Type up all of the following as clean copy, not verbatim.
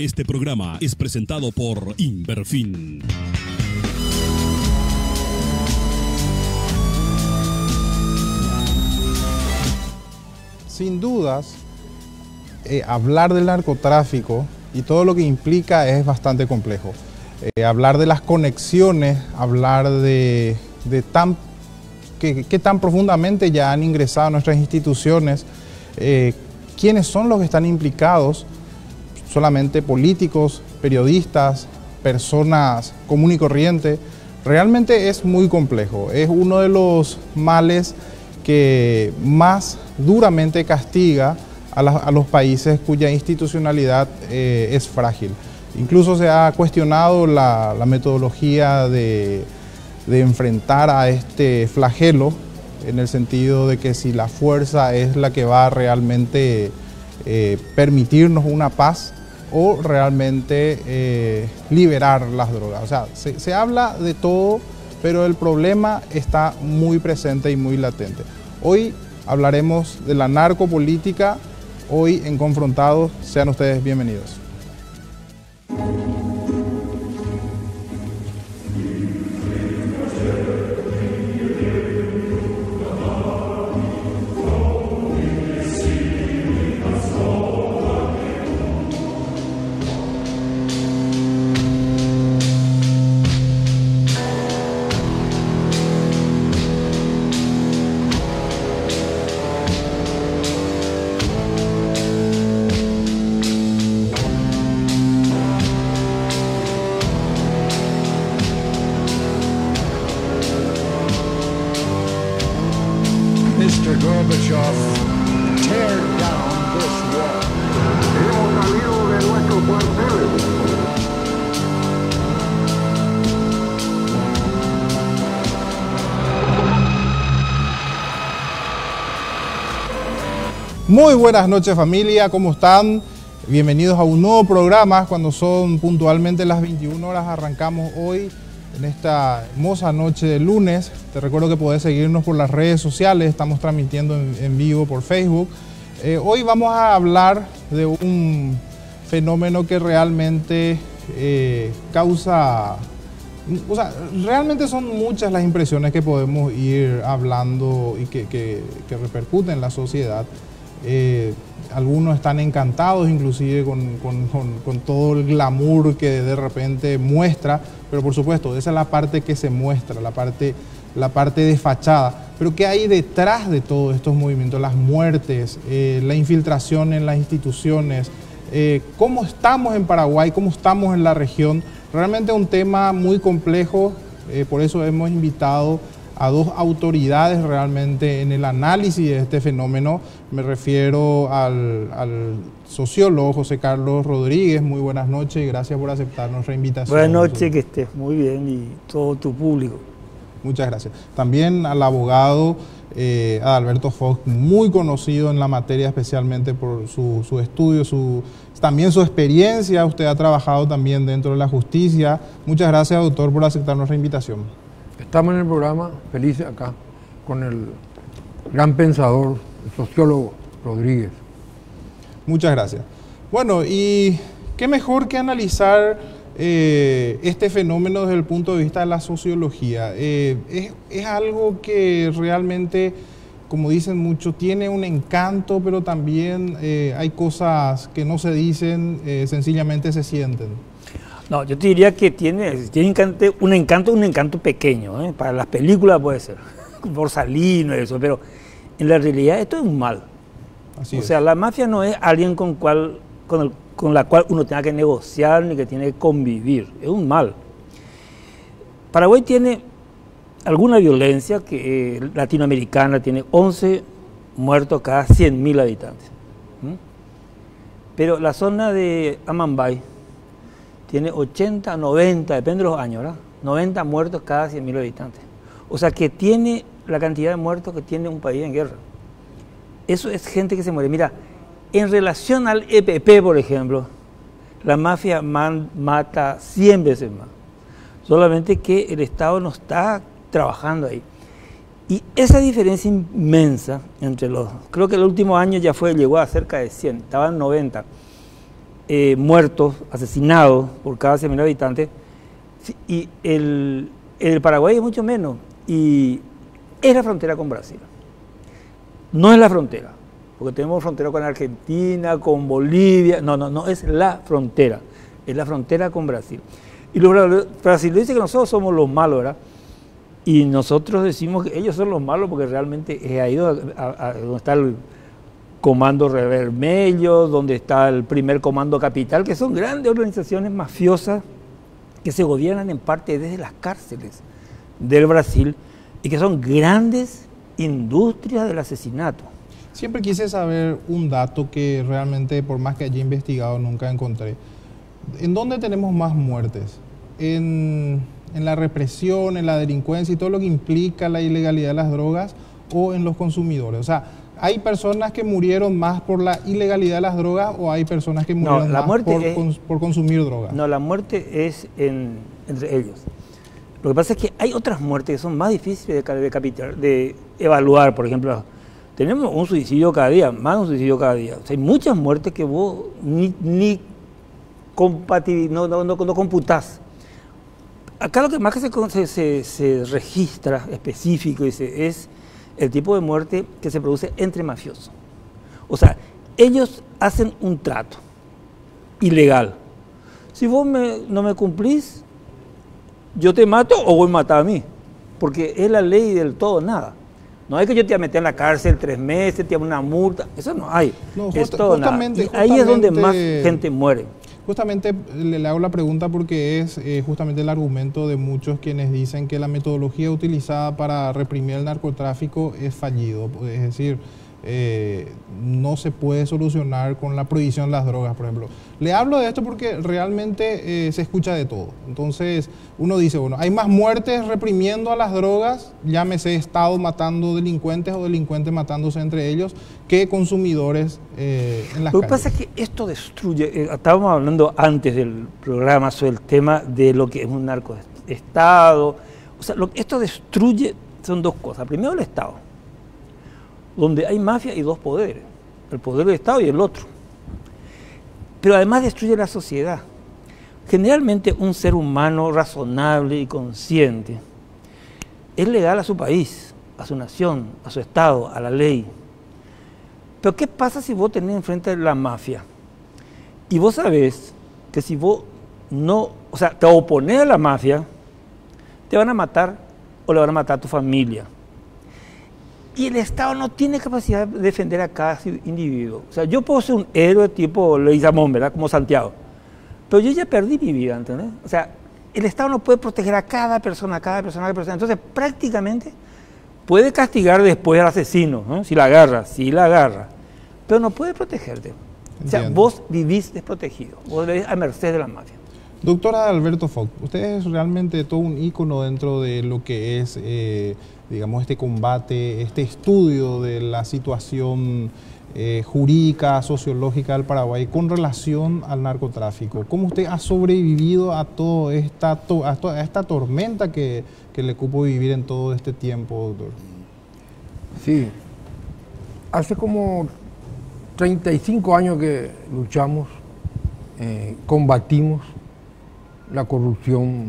Este programa es presentado por Inverfin. Sin dudas, hablar del narcotráfico y todo lo que implica es bastante complejo. Hablar de las conexiones, hablar de qué tan profundamente ya han ingresado a nuestras instituciones, quiénes son los que están implicados, solamente políticos, periodistas, personas común y corriente, realmente es muy complejo. Es uno de los males que más duramente castiga a los países cuya institucionalidad es frágil. Incluso se ha cuestionado la metodología de enfrentar a este flagelo, en el sentido de que si la fuerza es la que va a realmente permitirnos una paz o realmente liberar las drogas. O sea, se habla de todo, pero el problema está muy presente y muy latente. Hoy hablaremos de la narcopolítica, hoy en Confrontados. Sean ustedes bienvenidos. Mr. Gorbachev, tear down this wall. Hemos salido de nuestros cuarteles. Muy buenas noches, familia, ¿cómo están? Bienvenidos a un nuevo programa. Cuando son puntualmente las 21 horas arrancamos hoy en esta hermosa noche de lunes. Te recuerdo que podés seguirnos por las redes sociales, estamos transmitiendo en vivo por Facebook. Hoy vamos a hablar de un fenómeno que realmente causa... O sea, realmente son muchas las impresiones que podemos ir hablando y que repercuten en la sociedad. Algunos están encantados inclusive con todo el glamour que de repente muestra, pero por supuesto, esa es la parte que se muestra, la parte de fachada. Pero ¿qué hay detrás de todos estos movimientos? Las muertes, la infiltración en las instituciones, cómo estamos en Paraguay, cómo estamos en la región. Realmente es un tema muy complejo, por eso hemos invitado a dos autoridades realmente en el análisis de este fenómeno. Me refiero al sociólogo José Carlos Rodríguez. Muy buenas noches y gracias por aceptar nuestra invitación. Buenas noches, que estés muy bien y todo tu público. Muchas gracias. También al abogado Adalberto Fox, muy conocido en la materia, especialmente por su estudio, también su experiencia. Usted ha trabajado también dentro de la justicia. Muchas gracias, doctor, por aceptar nuestra invitación. Estamos en el programa, felices acá, con el gran pensador, el sociólogo Rodríguez. Muchas gracias. Bueno, y qué mejor que analizar este fenómeno desde el punto de vista de la sociología. Es algo que realmente, como dicen muchos, tiene un encanto, pero también hay cosas que no se dicen, sencillamente se sienten. No, yo te diría que tiene un encanto pequeño, para las películas puede ser, Borsalino y eso, pero en la realidad esto es un mal. Así o sea, la mafia no es alguien con la cual uno tenga que negociar ni que tiene que convivir, es un mal. Paraguay tiene alguna violencia que latinoamericana, tiene 11 muertos cada 100.000 habitantes. Pero la zona de Amambay tiene 80, 90, depende de los años, ¿verdad? 90 muertos cada 100.000 habitantes. O sea, que tiene la cantidad de muertos que tiene un país en guerra. Eso es gente que se muere. Mira, en relación al EPP, por ejemplo, la mafia mata 100 veces más. Solamente que el Estado no está trabajando ahí. Y esa diferencia inmensa entre los... Creo que el último año ya llegó a cerca de 100, estaban 90. muertos, asesinados por cada 100.000 habitantes, y el Paraguay es mucho menos, y es la frontera con Brasil. No es la frontera, porque tenemos frontera con Argentina, con Bolivia, no, es la frontera con Brasil. Y los brasileños dicen que nosotros somos los malos, ¿verdad? Y nosotros decimos que ellos son los malos porque realmente es ahí donde está el Comando Vermelho, donde está el primer Comando Capital, que son grandes organizaciones mafiosas que se gobiernan en parte desde las cárceles del Brasil y que son grandes industrias del asesinato. Siempre quise saber un dato que realmente, por más que haya investigado, nunca encontré. ¿En dónde tenemos más muertes? ¿En la represión, en la delincuencia y todo lo que implica la ilegalidad de las drogas, o en los consumidores? O sea, ¿hay personas que murieron más por la ilegalidad de las drogas o hay personas que murieron más por consumir drogas? No, la muerte es entre ellos. Lo que pasa es que hay otras muertes que son más difíciles de evaluar. Por ejemplo, tenemos un suicidio cada día, más de un suicidio cada día. O sea, hay muchas muertes que vos no computás. Acá lo que más que se registra específico es el tipo de muerte que se produce entre mafiosos. O sea, ellos hacen un trato ilegal. Si vos no me cumplís, yo te mato o voy a matar a mí. Porque es la ley del todo nada. No es que yo te voy a meter en la cárcel 3 meses, te haga una multa. Eso no hay. No, es todo nada. Y ahí es donde más gente muere. Justamente le hago la pregunta porque es justamente el argumento de muchos quienes dicen que la metodología utilizada para reprimir el narcotráfico es fallido. Es decir, no se puede solucionar con la prohibición de las drogas, por ejemplo. Le hablo de esto porque realmente se escucha de todo. Entonces uno dice, bueno, hay más muertes reprimiendo a las drogas, llámese Estado matando delincuentes o delincuentes matándose entre ellos, que consumidores en las calles. Lo que pasa es que esto destruye, estábamos hablando antes del programa sobre el tema de lo que es un narcoestado. O sea, esto destruye, son dos cosas. Primero, el Estado, donde hay mafia y dos poderes, el poder del Estado y el otro. Pero además destruye la sociedad. Generalmente un ser humano razonable y consciente es legal a su país, a su nación, a su Estado, a la ley. Pero ¿qué pasa si vos tenés enfrente la mafia? Y vos sabés que si vos te oponés a la mafia, te van a matar o le van a matar a tu familia. Y el Estado no tiene capacidad de defender a cada individuo. O sea, yo puedo ser un héroe tipo Leguizamón, ¿verdad? Como Santiago. Pero yo ya perdí mi vida, ¿entendés? O sea, el Estado no puede proteger a cada persona. Entonces, prácticamente puede castigar después al asesino, ¿no? Si la agarra. Pero no puede protegerte. O sea, vos vivís desprotegido. Vos vivís a merced de la mafia. Doctora Alberto Foch, usted es realmente todo un ícono dentro de lo que es, digamos, este combate, este estudio de la situación jurídica, sociológica del Paraguay con relación al narcotráfico. ¿Cómo usted ha sobrevivido a toda esta tormenta que le cupo vivir en todo este tiempo, doctor? Sí, hace como 35 años que luchamos, combatimos la corrupción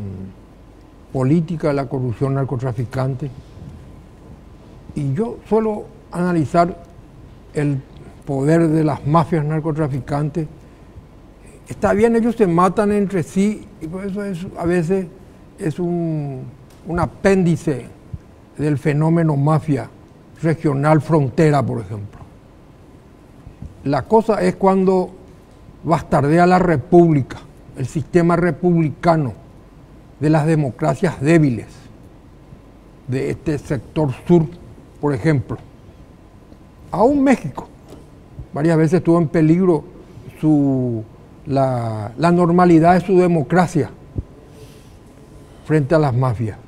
política, la corrupción narcotraficante. Y yo suelo analizar el poder de las mafias narcotraficantes. Está bien, ellos se matan entre sí, y por eso a veces es un apéndice del fenómeno mafia regional frontera, por ejemplo. La cosa es cuando bastardea la república, el sistema republicano de las democracias débiles de este sector sur, por ejemplo. Aún México varias veces estuvo en peligro la normalidad de su democracia frente a las mafias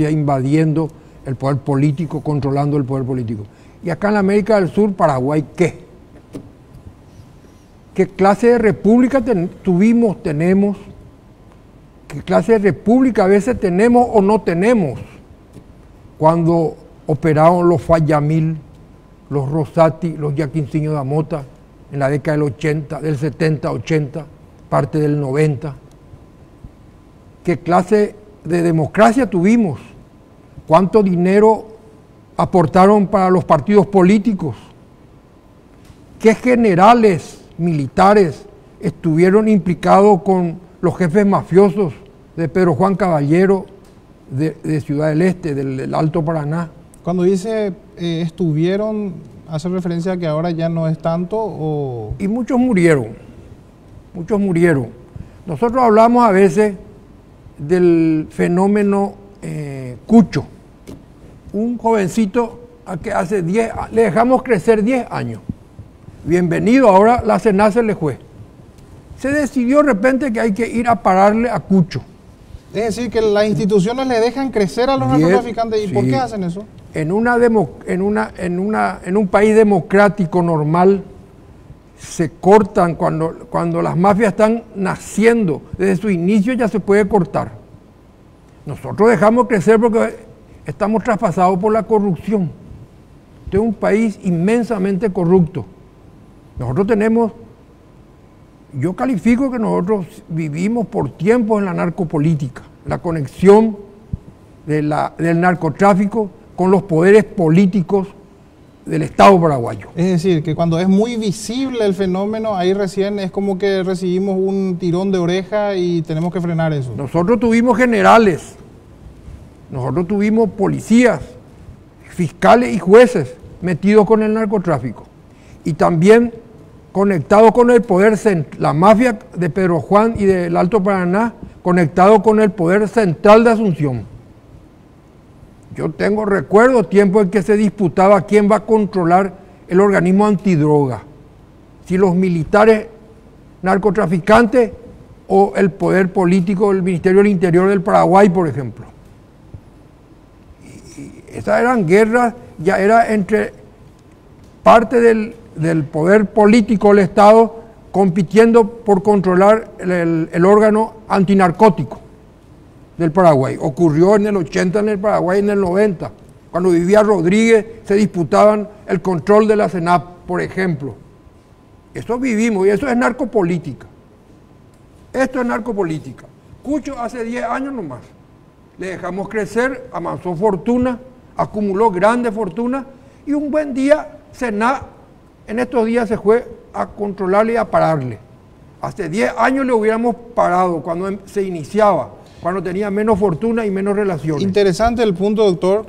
invadiendo el poder político, controlando el poder político. Y acá en la América del Sur, Paraguay, ¿qué? ¿Qué clase de república tenemos? ¿Qué clase de república a veces tenemos o no tenemos? Cuando operaron los Fayamil, los Rosati, los Yaquinciño da Mota, en la década del 80, del 70, 80, parte del 90. ¿Qué clase de democracia tuvimos? ¿Cuánto dinero aportaron para los partidos políticos? ¿Qué generales militares estuvieron implicados con los jefes mafiosos de Pedro Juan Caballero, de Ciudad del Este, del Alto Paraná? Cuando dice estuvieron, ¿hace referencia a que ahora ya no es tanto? O... Y muchos murieron, muchos murieron. Nosotros hablamos a veces del fenómeno Cucho, un jovencito a que hace 10, le dejamos crecer 10 años. Bienvenido, ahora la Senat se le fue. Se decidió de repente que hay que ir a pararle a Cucho. Es decir, que las instituciones le dejan crecer a los narcotraficantes. ¿Y sí. por qué hacen eso? En un país democrático normal se cortan cuando las mafias están naciendo. Desde su inicio ya se puede cortar. Nosotros dejamos crecer porque estamos traspasados por la corrupción. Este es un país inmensamente corrupto. Nosotros tenemos, yo califico que nosotros vivimos por tiempos en la narcopolítica, la conexión del narcotráfico con los poderes políticos del Estado paraguayo. Es decir, que cuando es muy visible el fenómeno, ahí recién es como que recibimos un tirón de oreja y tenemos que frenar eso. Nosotros tuvimos generales, nosotros tuvimos policías, fiscales y jueces metidos con el narcotráfico. Y también conectados con el poder, la mafia de Pedro Juan y del Alto Paraná, conectado con el poder central de Asunción. Yo recuerdo tiempo en que se disputaba quién va a controlar el organismo antidroga, si los militares narcotraficantes o el poder político del Ministerio del Interior del Paraguay, por ejemplo. Y esas eran guerras, ya era entre parte del poder político del Estado compitiendo por controlar el órgano antinarcótico del Paraguay. Ocurrió en el 80 en el Paraguay, en el 90. Cuando vivía Rodríguez se disputaban el control de la Senat, por ejemplo. Eso vivimos y eso es narcopolítica. Esto es narcopolítica. Cucho hace 10 años nomás. Le dejamos crecer, amansó fortuna, acumuló grande fortuna y un buen día Senat en estos días se fue a controlarle y a pararle. Hace 10 años le hubiéramos parado cuando se iniciaba, cuando tenía menos fortuna y menos relaciones. Interesante el punto, doctor.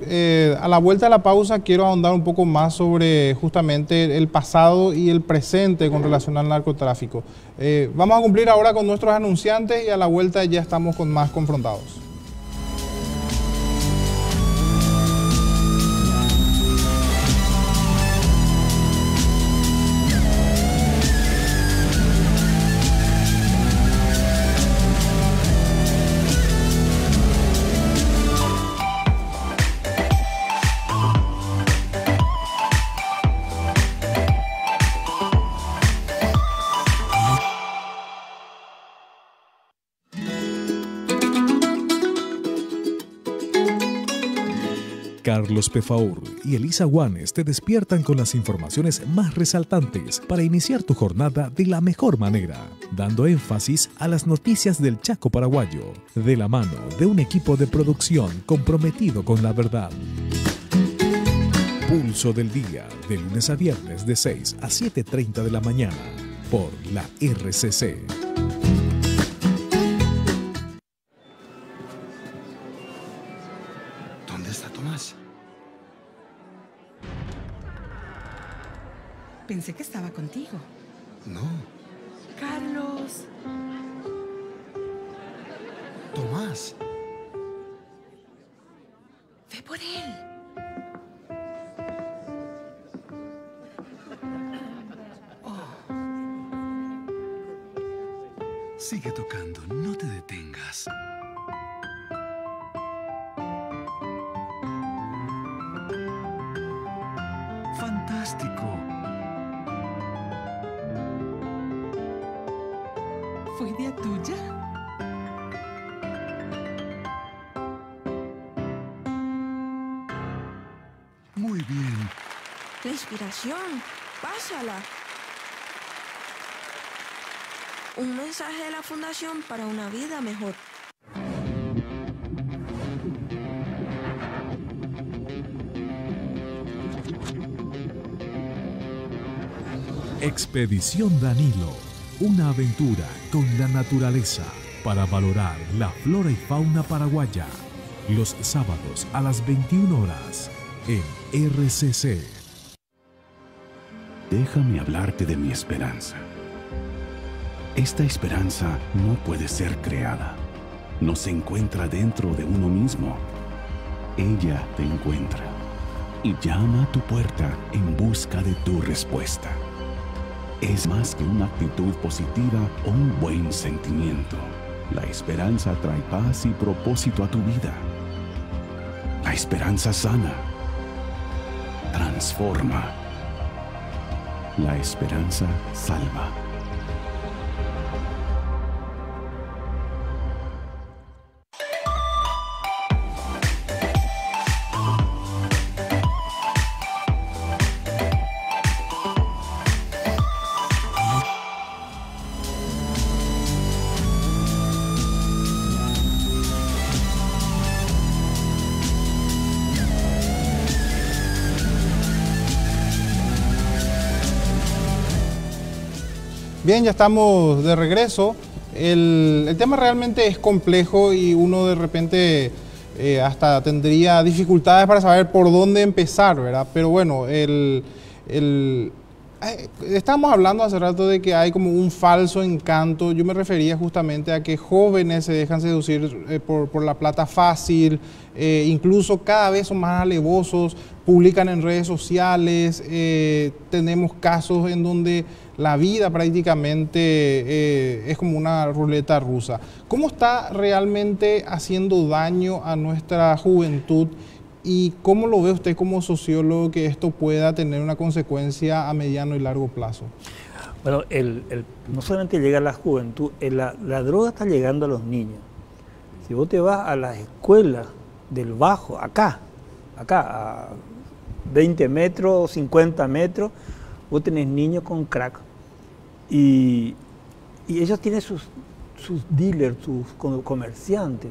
A la vuelta de la pausa quiero ahondar un poco más sobre justamente el pasado y el presente con relación al narcotráfico. Vamos a cumplir ahora con nuestros anunciantes y a la vuelta ya estamos con más confrontados. Carlos Pefaur y Elisa Guanes te despiertan con las informaciones más resaltantes para iniciar tu jornada de la mejor manera, dando énfasis a las noticias del Chaco paraguayo, de la mano de un equipo de producción comprometido con la verdad. Pulso del día, de lunes a viernes de 6 a 7:30 de la mañana, por la RCC. ¿Dónde está Tomás? Pensé que estaba contigo. No. Carlos. Tomás. Ve por él. Sigue tocando, no te detengas. Fantástico. ¿Fue idea tuya? Muy bien. Respiración. Pásala. Un mensaje de la Fundación para una vida mejor. Expedición Danilo, una aventura con la naturaleza para valorar la flora y fauna paraguaya. Los sábados a las 21 horas en RCC. Déjame hablarte de mi esperanza. Esta esperanza no puede ser creada. No se encuentra dentro de uno mismo. Ella te encuentra y llama a tu puerta en busca de tu respuesta. Es más que una actitud positiva o un buen sentimiento. La esperanza trae paz y propósito a tu vida. La esperanza sana, transforma. La esperanza salva. Bien, ya estamos de regreso. El tema realmente es complejo y uno de repente hasta tendría dificultades para saber por dónde empezar, ¿verdad? Pero bueno, estábamos hablando hace rato de que hay como un falso encanto. Yo me refería justamente a que jóvenes se dejan seducir por la plata fácil, incluso cada vez son más alevosos, publican en redes sociales, tenemos casos en donde la vida prácticamente es como una ruleta rusa. ¿Cómo está realmente haciendo daño a nuestra juventud y cómo lo ve usted como sociólogo que esto pueda tener una consecuencia a mediano y largo plazo? Bueno, no solamente llega a la juventud, la droga está llegando a los niños. Si vos te vas a las escuelas del Bajo, acá, a 20 metros, 50 metros, vos tenés niños con crack. Y ellos tienen sus dealers, sus comerciantes.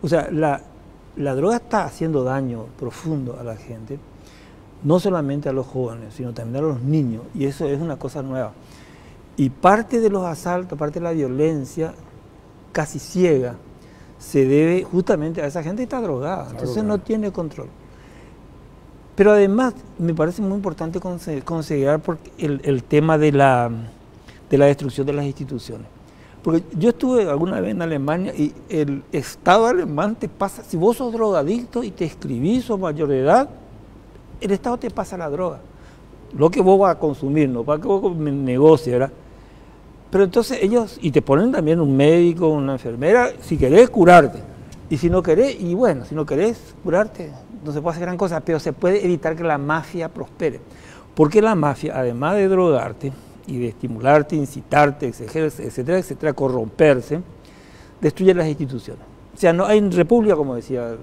O sea, la droga está haciendo daño profundo a la gente, no solamente a los jóvenes, sino también a los niños, y eso es una cosa nueva. Y parte de los asaltos, parte de la violencia casi ciega, se debe justamente a esa gente que está drogada, entonces no tiene control. Pero además me parece muy importante considerar el tema de la destrucción de las instituciones. Porque yo estuve alguna vez en Alemania y el Estado alemán te pasa, si vos sos drogadicto y te escribís, sos mayor de edad, el Estado te pasa la droga. Lo que vos vas a consumir, no para que vos negocies, ¿verdad? Pero entonces ellos, y te ponen también un médico, una enfermera, si querés curarte. Y si no querés, y bueno, si no querés curarte, no se puede hacer gran cosa, pero se puede evitar que la mafia prospere. Porque la mafia, además de drogarte y de estimularte, incitarte, etcétera, etcétera, corromperse, destruye las instituciones. O sea, no hay república, como decía el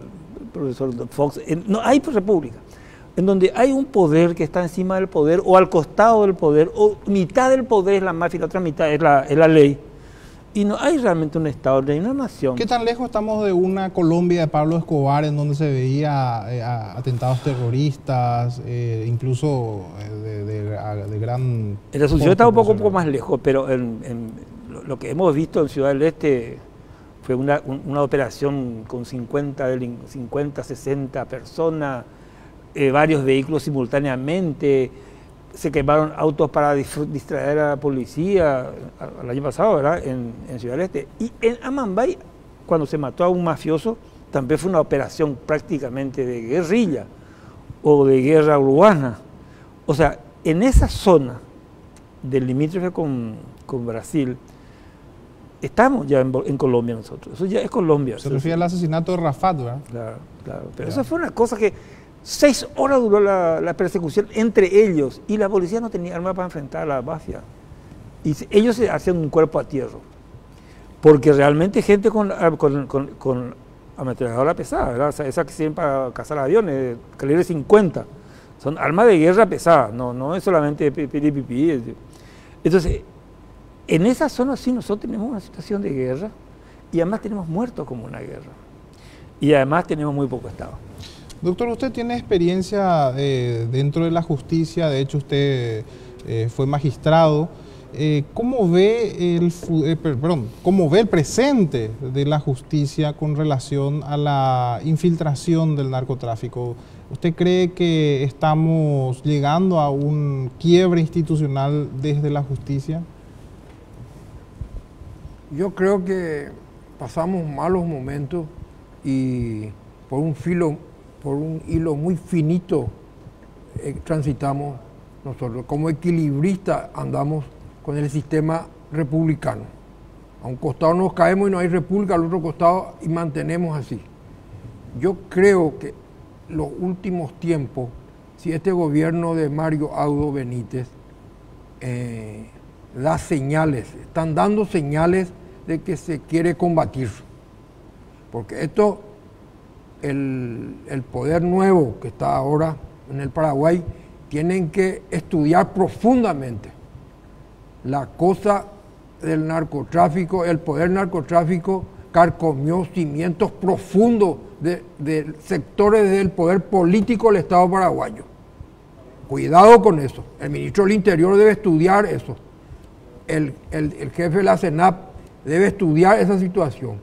profesor Fox, no hay república, en donde hay un poder que está encima del poder o al costado del poder, o mitad del poder es la mafia y la otra mitad es la ley. Y no hay realmente un Estado, ni una nación. ¿Qué tan lejos estamos de una Colombia de Pablo Escobar en donde se veía atentados terroristas, incluso de gran... El resultado está un poco más lejos, pero lo que hemos visto en Ciudad del Este fue una operación con 50, 60 personas, varios vehículos simultáneamente. Se quemaron autos para distraer a la policía el año pasado, ¿verdad? En Ciudad del Este. Y en Amambay, cuando se mató a un mafioso, también fue una operación prácticamente de guerrilla o de guerra urbana. O sea, en esa zona del limítrofe con Brasil, estamos ya en Colombia nosotros. Eso ya es Colombia. Se refiere al asesinato de Rafat, ¿verdad? Claro. Pero eso fue una cosa que 6 horas duró la persecución entre ellos y la policía no tenía armas para enfrentar a la mafia. Y ellos se hacían un cuerpo a tierra. Porque realmente gente con ametralladora pesada, ¿verdad? O sea, esa que sirven para cazar aviones, calibre 50. Son armas de guerra pesadas, no es solamente pipí. Entonces, En esa zona sí nosotros tenemos una situación de guerra y además tenemos muertos como una guerra. Y además tenemos muy poco Estado. Doctor, usted tiene experiencia dentro de la justicia, de hecho usted fue magistrado. ¿Cómo ve el presente de la justicia con relación a la infiltración del narcotráfico? ¿Usted cree que estamos llegando a un quiebre institucional desde la justicia? Yo creo que pasamos malos momentos y por un hilo muy finito transitamos nosotros. Como equilibristas andamos con el sistema republicano. A un costado nos caemos y no hay república, al otro costado y mantenemos así. Yo creo que los últimos tiempos, si este gobierno de Mario Audo Benítez da señales, están dando señales de que se quiere combatir. Porque esto, el poder nuevo que está ahora en el Paraguay, tienen que estudiar profundamente la cosa del narcotráfico. El poder narcotráfico carcomió cimientos profundos de sectores del poder político del Estado paraguayo. Cuidado con eso. El ministro del Interior debe estudiar eso. El jefe de la CENAP debe estudiar esa situación.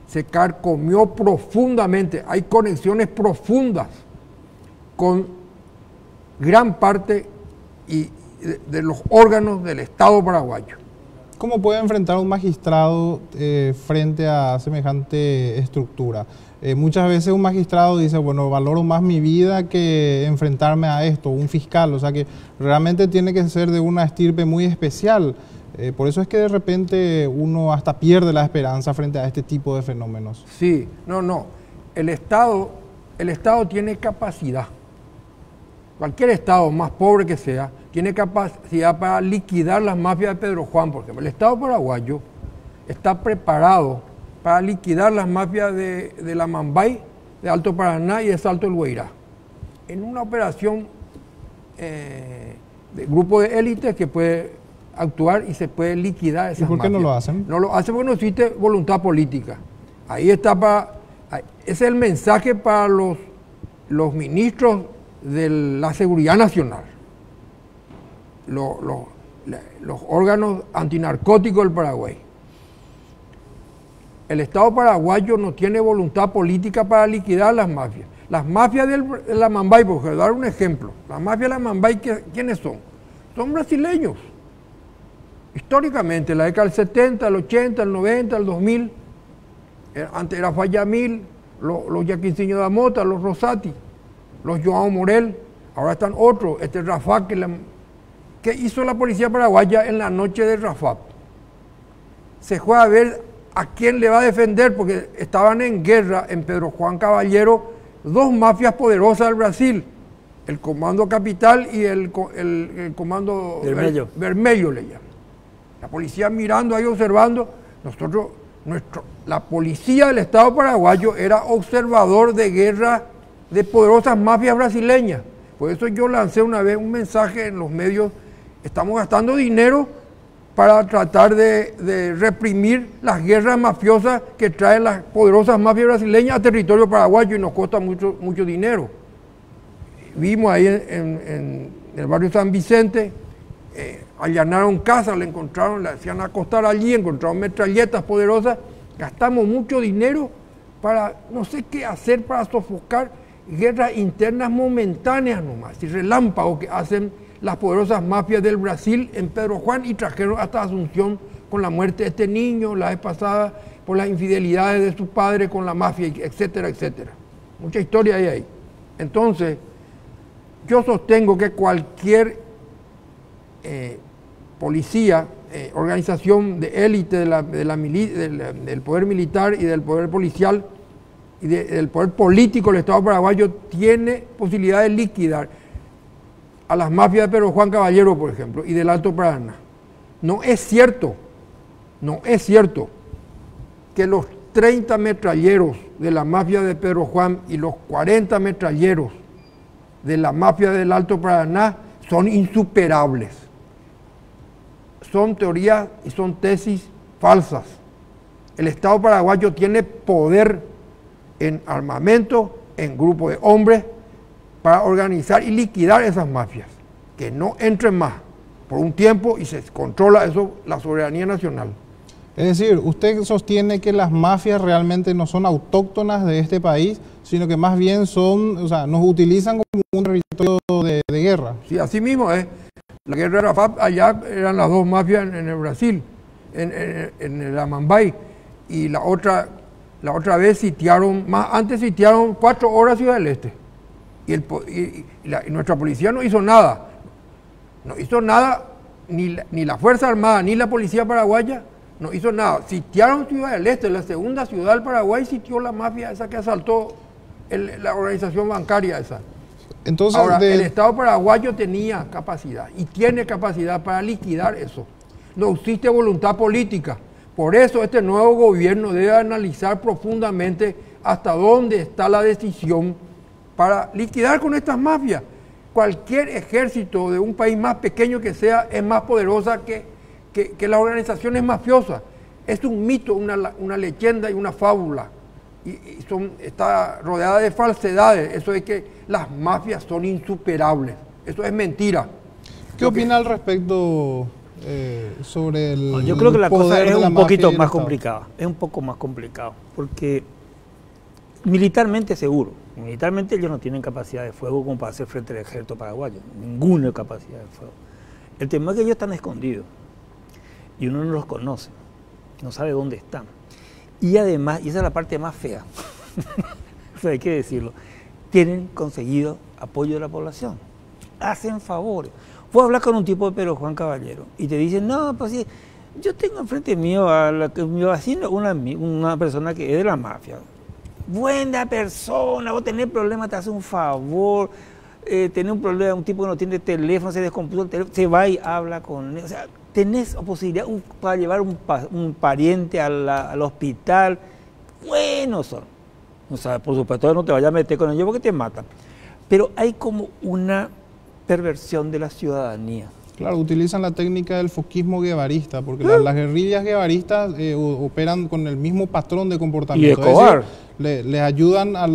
Se carcomió profundamente. Hay conexiones profundas con gran parte de los órganos del Estado paraguayo. ¿Cómo puede enfrentar un magistrado frente a semejante estructura? Muchas veces un magistrado dice, bueno, valoro más mi vida que enfrentarme a esto, un fiscal, o sea que realmente tiene que ser de una estirpe muy especial. Por eso es que de repente uno hasta pierde la esperanza frente a este tipo de fenómenos. Sí, no. El Estado tiene capacidad. Cualquier Estado, más pobre que sea, tiene capacidad para liquidar las mafias de Pedro Juan, por ejemplo. El Estado paraguayo está preparado para liquidar las mafias de la Mambay, de Alto Paraná y de Salto del Guairá. En una operación de grupo de élites que puede actuar y se puede liquidar esas mafias. ¿Y por qué no lo hacen? No lo hacen porque no existe voluntad política. Ahí está ese es el mensaje para los ministros de la seguridad nacional, los órganos antinarcóticos del Paraguay. El Estado paraguayo no tiene voluntad política para liquidar las mafias. Las mafias de la Mambay, por ejemplo, dar un ejemplo, las mafias de la Mambay, ¿quiénes son? Son brasileños. Históricamente, la década del 70, el 80, el 90, el 2000, antes era Fayamil, los Yaquinciño da Mota, los Rosati, los Joao Morel, ahora están otros, Rafat, ¿qué hizo la policía paraguaya en la noche de Rafat? Se fue a ver a quién le va a defender, porque estaban en guerra en Pedro Juan Caballero dos mafias poderosas del Brasil, el Comando Capital y el Comando Vermelho le llaman. La policía mirando ahí, observando, la policía del Estado paraguayo era observador de guerra de poderosas mafias brasileñas. Por eso yo lancé una vez un mensaje en los medios: estamos gastando dinero para tratar de reprimir las guerras mafiosas que traen las poderosas mafias brasileñas a territorio paraguayo y nos cuesta mucho dinero. Vimos ahí en el barrio San Vicente, allanaron casas, le encontraron, le hacían acostar allí, encontraron metralletas poderosas. Gastamos mucho dinero para no sé qué hacer, para sofocar guerras internas momentáneas nomás, y relámpagos que hacen las poderosas mafias del Brasil en Pedro Juan, y trajeron hasta Asunción con la muerte de este niño la vez pasada, por las infidelidades de su padre con la mafia, etcétera, etcétera. Mucha historia hay ahí. Entonces, yo sostengo que cualquier policía, organización de élite del poder militar y del poder policial y del poder político del Estado paraguayo tiene posibilidad de liquidar a las mafias de Pedro Juan Caballero, por ejemplo, y del Alto Paraná. No es cierto que los 30 metralleros de la mafia de Pedro Juan y los 40 metralleros de la mafia del Alto Paraná son insuperables. son teorías y son tesis falsas. El Estado paraguayo tiene poder en armamento, en grupo de hombres, para organizar y liquidar esas mafias, que no entren más por un tiempo y se controla eso, la soberanía nacional. Es decir, usted sostiene que las mafias realmente no son autóctonas de este país, sino que más bien son, o sea, nos utilizan como un territorio de guerra. Sí, así mismo es. La guerra de la FAP, allá eran las dos mafias en el Brasil, en el Amambay, y la otra vez sitiaron, antes sitiaron 4 horas Ciudad del Este, y nuestra policía no hizo nada, ni la Fuerza Armada, ni la Policía Paraguaya, no hizo nada. Sitiaron Ciudad del Este, la segunda ciudad del Paraguay, sitió la mafia esa que asaltó la organización bancaria esa. Entonces, ahora, el Estado paraguayo tenía capacidad y tiene capacidad para liquidar eso. No existe voluntad política. Por eso este nuevo gobierno debe analizar profundamente hasta dónde está la decisión para liquidar con estas mafias. Cualquier ejército de un país más pequeño que sea es más poderosa que las organizaciones mafiosas. Es un mito, una leyenda y una fábula. Está rodeada de falsedades. Eso es que las mafias son insuperables. Eso es mentira. ¿Qué opina al respecto sobre el Yo creo que la cosa es un poquito más Estado? complicada. Es un poco más complicado. Porque militarmente seguro. Militarmente ellos no tienen capacidad de fuego como para hacer frente al ejército paraguayo. Ninguna capacidad de fuego. El tema es que ellos están escondidos. Y uno no los conoce. No sabe dónde están. Y además, y esa es la parte más fea, o sea, hay que decirlo, tienen conseguido apoyo de la población, hacen favores. Voy a hablar con un tipo de Pedro Juan Caballero y te dicen, no, pues sí, yo tengo enfrente mío a mi vecino, una persona que es de la mafia. Buena persona, vos tenés problemas, te hace un favor, tenés un problema, un tipo que no tiene teléfono, se descompuso el teléfono, se va y habla con él, o sea, tenés posibilidad para llevar un pariente al hospital, buenos son. O sea, por supuesto no te vayas a meter con ellos porque te matan. Pero hay como una perversión de la ciudadanía. Claro, utilizan la técnica del foquismo guevarista, porque las guerrillas guevaristas operan con el mismo patrón de comportamiento. Y Escobar. Es decir, les ayudan a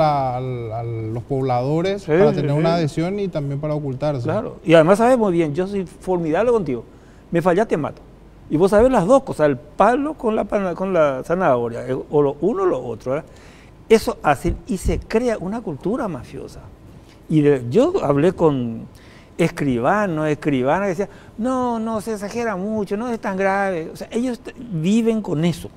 los pobladores para tener una adhesión y también para ocultarse. Claro, y además sabes muy bien, yo soy formidable contigo. Me fallaste, mato. Y vos sabés las dos cosas, el palo con la zanahoria, o lo uno o lo otro, ¿verdad? Eso hacen y se crea una cultura mafiosa. Y yo hablé con escribanas que decían, no, se exagera mucho, no es tan grave. O sea, ellos viven con eso.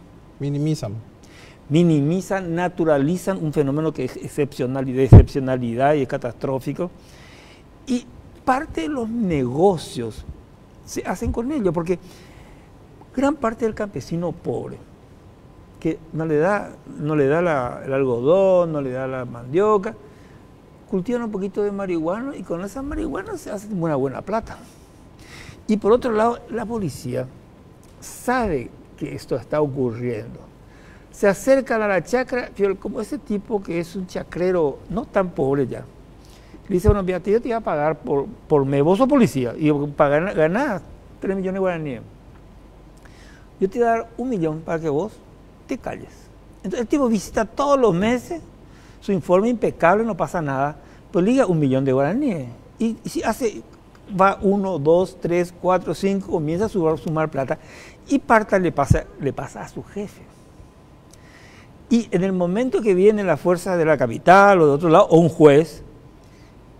Minimizan, naturalizan un fenómeno que es excepcional y de excepcionalidad y es catastrófico. Y parte de los negocios se hacen con ellos, porque gran parte del campesino pobre, que no le da el algodón, no le da la mandioca, cultivan un poquito de marihuana y con esa marihuana se hace una buena plata. Y por otro lado, la policía sabe que esto está ocurriendo. Se acercan a la chacra, como ese tipo que es un chacrero no tan pobre ya. Le dice, bueno, fíjate, yo te iba a pagar por mes, vos sos policía, y para ganar 3 millones de guaraníes. Yo te voy a dar 1 millón para que vos te calles. Entonces el tipo visita todos los meses, su informe impecable, no pasa nada, pues liga 1 millón de guaraníes. Y si va 1, 2, 3, 4, 5, comienza a sumar plata, y parte le pasa a su jefe. Y en el momento que viene la fuerza de la capital o de otro lado, o un juez,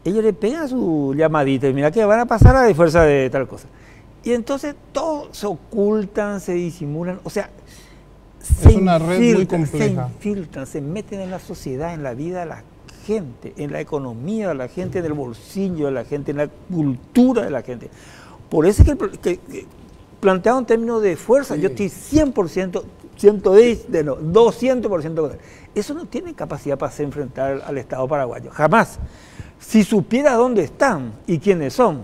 ellos le pegan su llamadita y mira que van a pasar a la fuerza de tal cosa. Y entonces todos se ocultan, se disimulan, o sea, es una red muy compleja. Se infiltran, se meten en la sociedad, en la vida de la gente, en la economía de la gente, en el bolsillo de la gente, en la cultura de la gente. Por eso es que planteado en términos de fuerza, yo estoy 100%, 200% con él. Eso no tiene capacidad para hacer enfrentar al Estado paraguayo, jamás. Si supiera dónde están y quiénes son.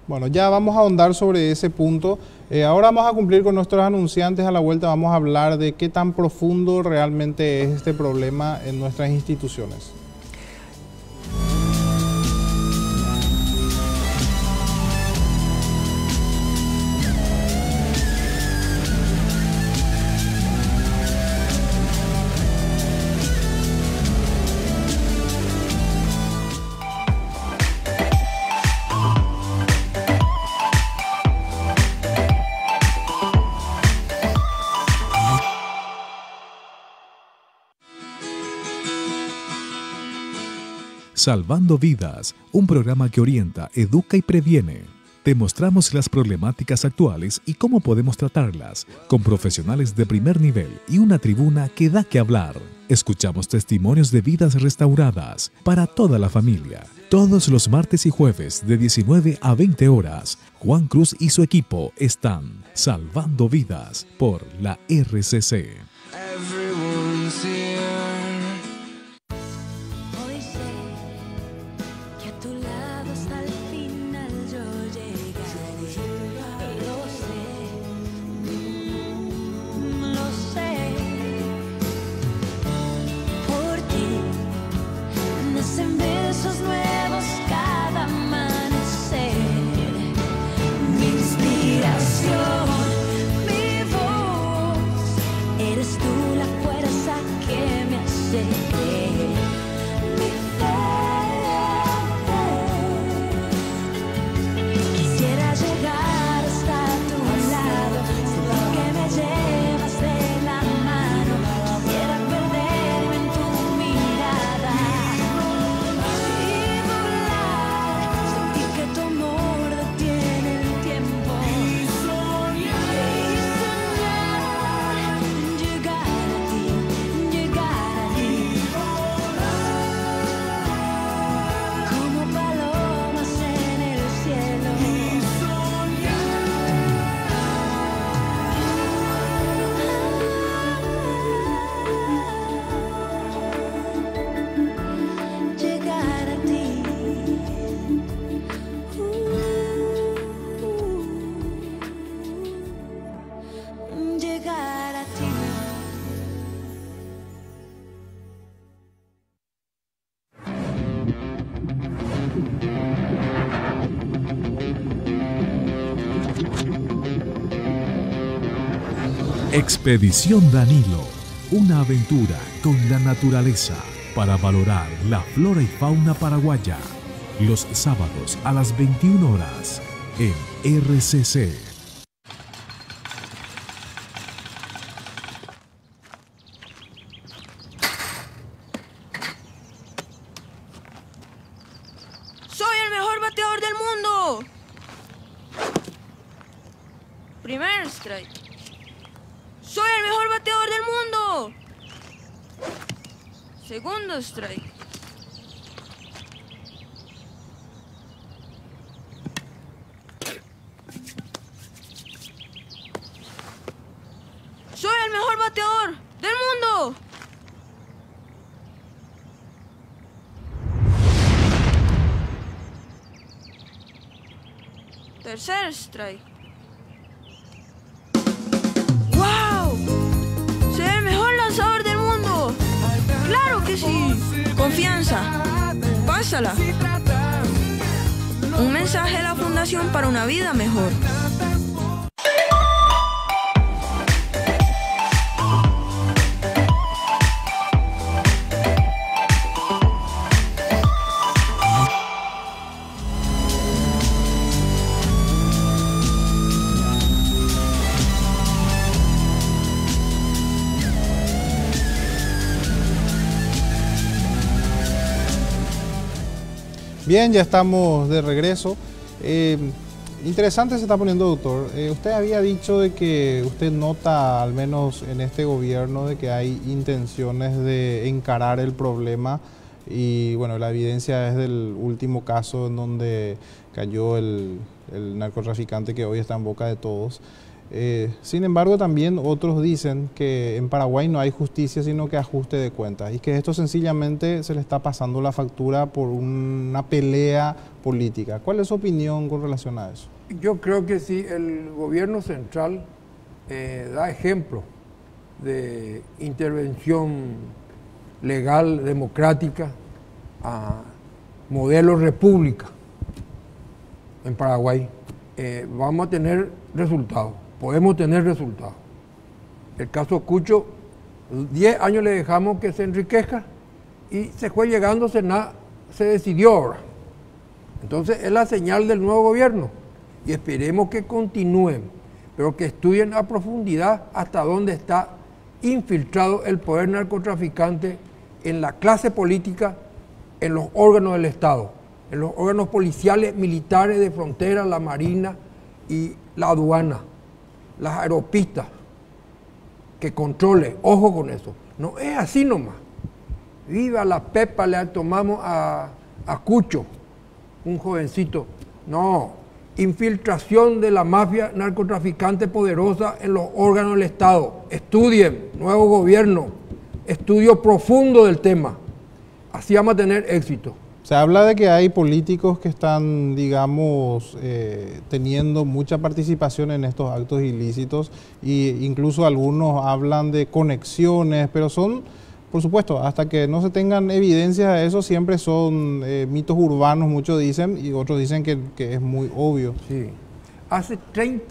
Bueno, ya vamos a ahondar sobre ese punto. Ahora vamos a cumplir con nuestros anunciantes. A la vuelta vamos a hablar de qué tan profundo realmente es este problema en nuestras instituciones. Salvando Vidas, un programa que orienta, educa y previene. Te mostramos las problemáticas actuales y cómo podemos tratarlas, con profesionales de primer nivel y una tribuna que da que hablar. Escuchamos testimonios de vidas restauradas para toda la familia. Todos los martes y jueves de 19 a 20 horas, Juan Cruz y su equipo están salvando vidas por la RCC. Hoy sé que a tu lado hasta el final yo llegaré. Lo sé. Por ti nacen besos nuevos cada amanecer. Mi inspiración, mi voz, eres tú la fuerza que me hace creer. Mi fe, quisiera llegar hasta tu lado, sentir que me llevas de la mano, quisiera perderme en tu mirada y volar, sentir que tu amor detiene el tiempo y soñar, llegar a ti, como palomas en el cielo. Llegar a ti. Llegar a ti. Expedición Danilo, una aventura con la naturaleza para valorar la flora y fauna paraguaya. Los sábados a las 21 horas en RCC. ¡Soy el mejor bateador del mundo! Primer strike. ¡Soy el mejor bateador del mundo! Segundo strike. ¡Soy el mejor bateador del mundo! Tercer strike. ¡Wow! ¡Soy el mejor lanzador del mundo! ¡Claro que sí! Confianza. Pásala. Un mensaje de la Fundación para una Vida Mejor. Bien, ya estamos de regreso. Interesante se está poniendo, doctor. Usted había dicho de que usted nota, al menos en este gobierno, de que hay intenciones de encarar el problema y bueno, la evidencia es del último caso en donde cayó el narcotraficante que hoy está en boca de todos. Sin embargo, también otros dicen que en Paraguay no hay justicia, sino que ajuste de cuentas y que esto sencillamente se le está pasando la factura por una pelea política. ¿Cuál es su opinión con relación a eso? Yo creo que si el gobierno central da ejemplo de intervención legal, democrática, a modelo república en Paraguay, vamos a tener resultados. Podemos tener resultados. El caso Cucho, 10 años le dejamos que se enriquezca y se fue llegando, se decidió ahora. Entonces es la señal del nuevo gobierno y esperemos que continúen, pero que estudien a profundidad hasta dónde está infiltrado el poder narcotraficante en la clase política en los órganos del Estado, en los órganos policiales, militares, de frontera, la Marina y la aduana, las aeropistas, que controle, ojo con eso. No es así nomás. Viva la pepa, le tomamos a Cucho, un jovencito. No, infiltración de la mafia narcotraficante poderosa en los órganos del Estado. Estudien, nuevo gobierno, estudio profundo del tema. Así vamos a tener éxito. Se habla de que hay políticos que están, digamos, teniendo mucha participación en estos actos ilícitos e incluso algunos hablan de conexiones, pero son, por supuesto, hasta que no se tengan evidencias de eso, siempre son mitos urbanos, muchos dicen, y otros dicen que es muy obvio. Sí. Hace 30,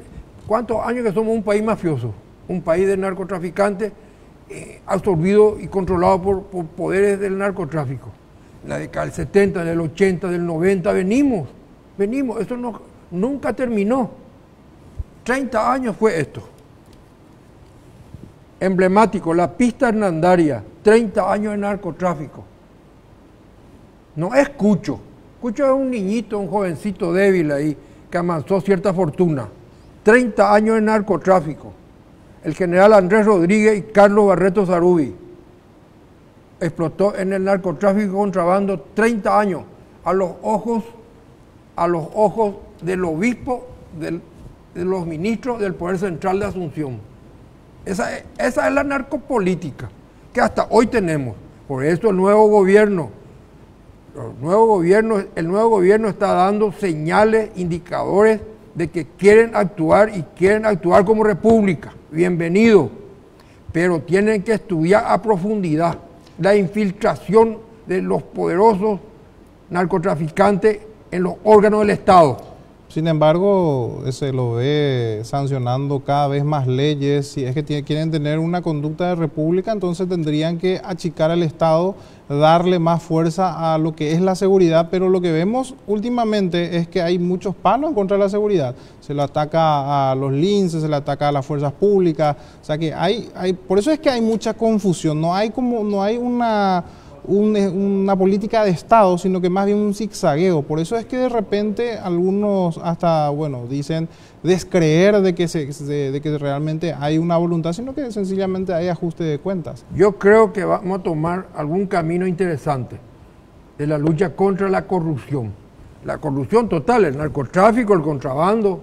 ¿cuántos años que somos un país mafioso? Un país de narcotraficantes absorbido y controlado por poderes del narcotráfico. En la década del 70, del 80, del 90, venimos, eso nunca terminó. 30 años fue esto. Emblemático, la pista Hernandaria, 30 años de narcotráfico. No es Cucho. Cucho es un niñito, un jovencito débil ahí, que amansó cierta fortuna. 30 años de narcotráfico. El general Andrés Rodríguez y Carlos Barreto Sarubi explotó en el narcotráfico contrabando 30 años a los ojos del obispo, de los ministros del Poder Central de Asunción. Esa es la narcopolítica que hasta hoy tenemos. Por eso el nuevo gobierno está dando señales, indicadores de que quieren actuar como república. Bienvenido, pero tienen que estudiar a profundidad la infiltración de los poderosos narcotraficantes en los órganos del Estado. Sin embargo, se lo ve sancionando cada vez más leyes. Si es que quieren tener una conducta de república, entonces tendrían que achicar al Estado, darle más fuerza a lo que es la seguridad, pero lo que vemos últimamente es que hay muchos palos en contra de la seguridad. Se le ataca a los linces, se le ataca a las fuerzas públicas, o sea que por eso es que hay mucha confusión, no hay una política de Estado, sino que más bien un zigzagueo. Por eso es que de repente algunos hasta, dicen descreer de que realmente hay una voluntad, sino que sencillamente hay ajuste de cuentas. Yo creo que vamos a tomar algún camino interesante de la lucha contra la corrupción. La corrupción total, el narcotráfico, el contrabando,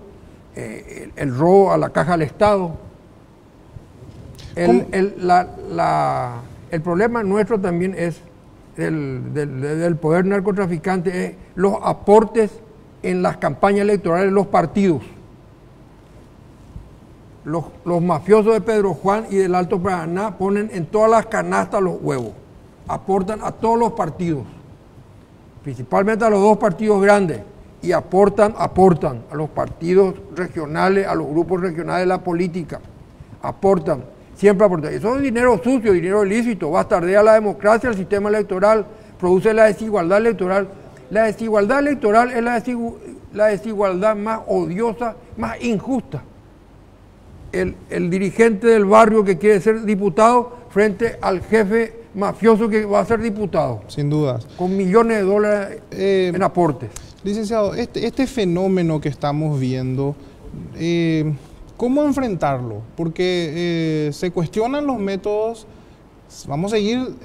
el robo a la caja del Estado. El problema nuestro también es del poder narcotraficante, es los aportes en las campañas electorales de los partidos. Los mafiosos de Pedro Juan y del Alto Paraná ponen en todas las canastas los huevos, aportan a todos los partidos, principalmente a los dos partidos grandes, y aportan a los partidos regionales, a los grupos regionales de la política, siempre aportan. Eso es dinero sucio, dinero ilícito, bastardea la democracia, el sistema electoral, produce la desigualdad electoral. La desigualdad electoral es la desigualdad más odiosa, más injusta. El dirigente del barrio que quiere ser diputado frente al jefe mafioso que va a ser diputado. Sin dudas. Con millones de dólares en aportes. Licenciado, este fenómeno que estamos viendo, ¿cómo enfrentarlo? Porque se cuestionan los métodos, vamos a seguir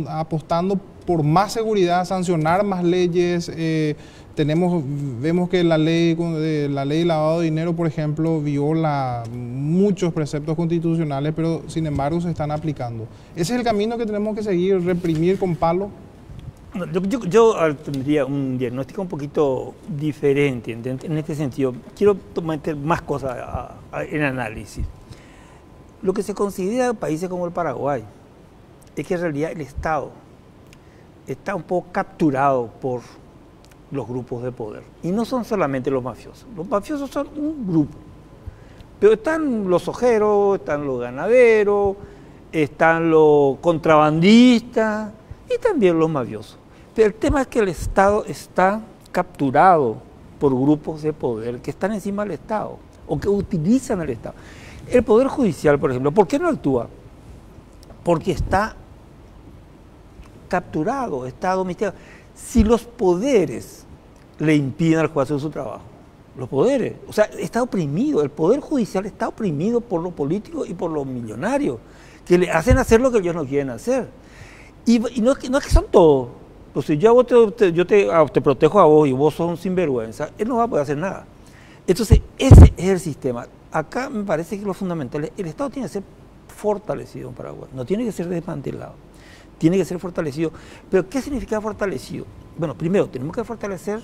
apostando por más seguridad, sancionar más leyes. Vemos que la ley de lavado de dinero, por ejemplo, viola muchos preceptos constitucionales, pero sin embargo se están aplicando. ¿Ese es el camino que tenemos que seguir, reprimir con palo? Yo tendría un diagnóstico un poquito diferente en este sentido. Quiero meter más cosas en análisis. Lo que se considera en países como el Paraguay es que en realidad el Estado está un poco capturado por los grupos de poder. Y no son solamente los mafiosos. Los mafiosos son un grupo. Pero están los ojeros, están los ganaderos, están los contrabandistas y también los mafiosos. Pero el tema es que el Estado está capturado por grupos de poder que están encima del Estado o que utilizan el Estado. El Poder Judicial, por ejemplo, ¿por qué no actúa? Porque está capturado, está domesticado. Si los poderes le impiden al juez hacer su trabajo, los poderes, o sea, está oprimido, el poder judicial está oprimido por los políticos y por los millonarios, que le hacen hacer lo que ellos no quieren hacer. Y no es que son todos. Pues si yo a vos te protejo a vos y vos sos un sinvergüenza, él no va a poder hacer nada. Entonces, ese es el sistema. Acá me parece que lo fundamental es el Estado tiene que ser fortalecido en Paraguay, no tiene que ser desmantelado, tiene que ser fortalecido. Pero ¿qué significa fortalecido? Bueno, primero, tenemos que fortalecer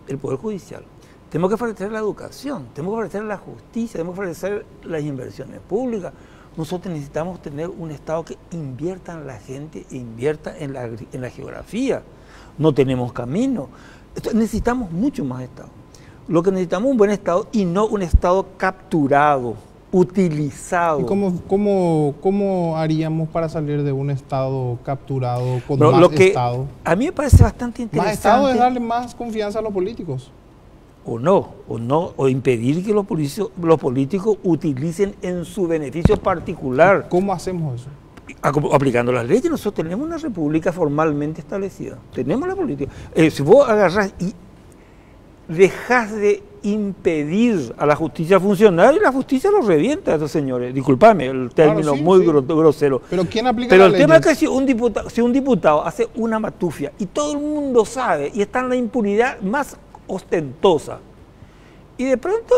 el Poder Judicial, tenemos que fortalecer la educación, tenemos que fortalecer la justicia, tenemos que fortalecer las inversiones públicas. Nosotros necesitamos tener un Estado que invierta en la gente, invierta en la geografía. No tenemos camino. Entonces, necesitamos mucho más Estado. Lo que necesitamos es un buen Estado y no un Estado capturado, utilizado. ¿Y cómo haríamos para salir de un Estado capturado con Pero más Estado? A mí me parece bastante interesante. Más Estado es darle más confianza a los políticos. O impedir que los políticos utilicen en su beneficio particular. ¿Cómo hacemos eso? Aplicando las leyes. Nosotros tenemos una república formalmente establecida. Tenemos la política. Si vos agarrás y dejás de impedir a la justicia funcionar, y la justicia los revienta a esos señores. Disculpame el término, claro, sí, grosero. Pero ¿quién aplica Pero la el tema es que si un diputado hace una matufia y todo el mundo sabe y está en la impunidad más ostentosa, y de pronto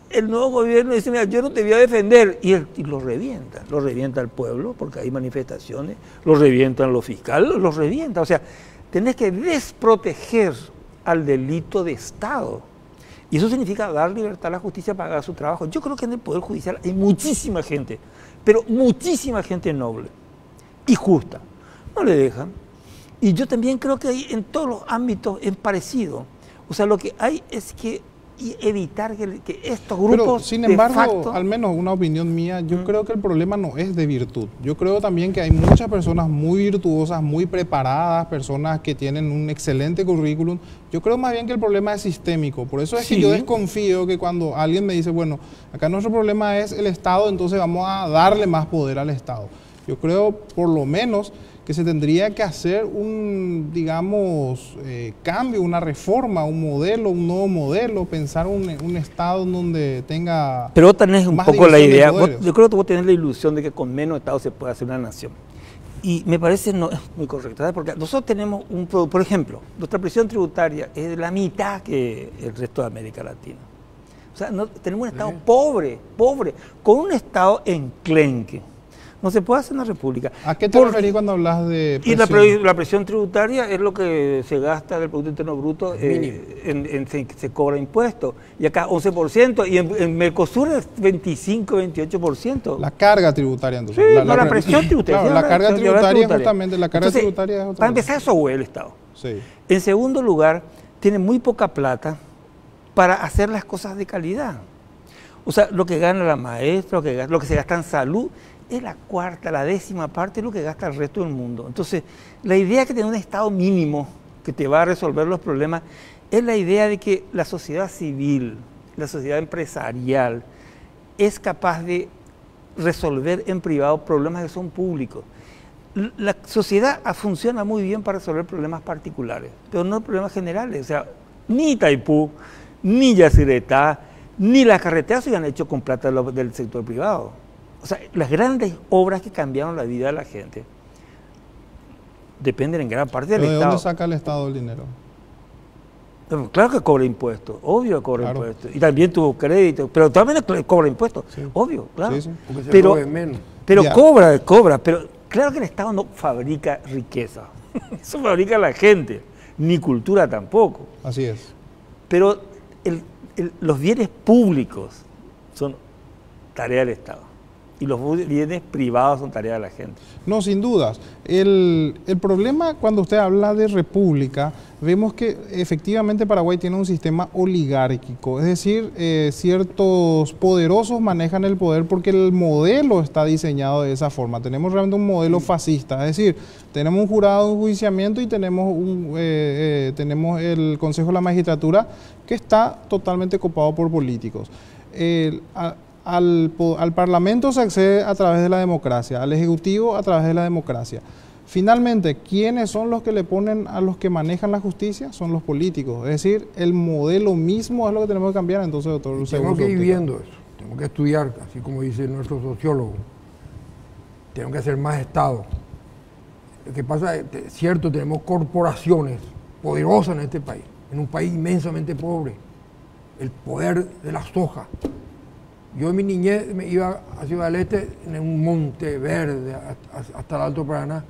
el nuevo gobierno dice, mira, yo no te voy a defender, y lo revienta el pueblo, porque hay manifestaciones, lo revientan los fiscales, los revienta. O sea, tenés que desproteger al delito de Estado, y eso significa dar libertad a la justicia para hacer su trabajo. Yo creo que en el Poder Judicial hay muchísima gente, pero muchísima gente noble y justa. No le dejan. Y yo también creo que en todos los ámbitos es parecido. O sea, lo que hay es que evitar que estos grupos. Pero, sin embargo, al menos una opinión mía, yo creo que el problema no es de virtud. Yo creo también que hay muchas personas muy virtuosas, muy preparadas, personas que tienen un excelente currículum. Yo creo más bien que el problema es sistémico. Por eso es que yo desconfío que cuando alguien me dice, bueno, acá nuestro problema es el Estado, entonces vamos a darle más poder al Estado. Yo creo, por lo menos, que se tendría que hacer un, digamos, cambio, una reforma, un modelo, un nuevo modelo, pensar un Estado en donde tenga. Pero vos tenés un poco la idea, yo creo que vos tenés la ilusión de que con menos Estado se puede hacer una nación. Y me parece no es muy correcto, ¿sabes? Porque nosotros tenemos por ejemplo, nuestra presión tributaria es de la mitad que el resto de América Latina. O sea, tenemos un Estado pobre, con un Estado enclenque. No se puede hacer una república. ¿A qué te referís cuando hablas de presión? Y la presión tributaria es lo que se gasta del Producto Interno Bruto, se cobra impuestos. Y acá 11%, y en Mercosur es 25, 28%. La carga tributaria, entonces. Sí, la presión tributaria. Claro, la carga tributaria es justamente, la carga tributaria es otra para empezar, eso huele el Estado. Sí. En segundo lugar, tiene muy poca plata para hacer las cosas de calidad. O sea, lo que gana la maestra, lo que se gasta en salud, es la cuarta, la décima parte de lo que gasta el resto del mundo. Entonces, la idea que tener un Estado mínimo que te va a resolver los problemas es la idea de que la sociedad civil, la sociedad empresarial, es capaz de resolver en privado problemas que son públicos. La sociedad funciona muy bien para resolver problemas particulares, pero no problemas generales. O sea, ni Itaipú, ni Yacyretá, ni las carreteras se han hecho con plata del sector privado. O sea, las grandes obras que cambiaron la vida de la gente dependen en gran parte del Estado. ¿De dónde saca el Estado el dinero? Claro que cobra impuestos, obvio que cobra impuestos. Y también tuvo crédito, pero también cobra impuestos, obvio, claro. Sí, porque se robe menos. Pero cobra, pero claro que el Estado no fabrica riqueza, eso fabrica la gente, ni cultura tampoco. Así es. Pero los bienes públicos son tarea del Estado. Y los bienes privados son tarea de la gente. No, sin dudas. El problema cuando usted habla de república, vemos que efectivamente Paraguay tiene un sistema oligárquico, es decir, ciertos poderosos manejan el poder porque el modelo está diseñado de esa forma. Tenemos realmente un modelo fascista, es decir, tenemos un jurado de enjuiciamiento y tenemos el Consejo de la Magistratura que está totalmente copado por políticos. Al Parlamento se accede a través de la democracia, al Ejecutivo a través de la democracia. Finalmente, ¿quiénes son los que le ponen a los que manejan la justicia? Son los políticos. Es decir, el modelo mismo es lo que tenemos que cambiar. Entonces, doctor, tenemos que ir viendo eso, tenemos que estudiar, así como dice nuestro sociólogo. Tenemos que hacer más Estado. Lo que pasa es cierto, tenemos corporaciones poderosas en este país, en un país inmensamente pobre. El poder de la soja. Yo en mi niñez me iba a Ciudad del Este en un monte verde hasta el Alto Paraná.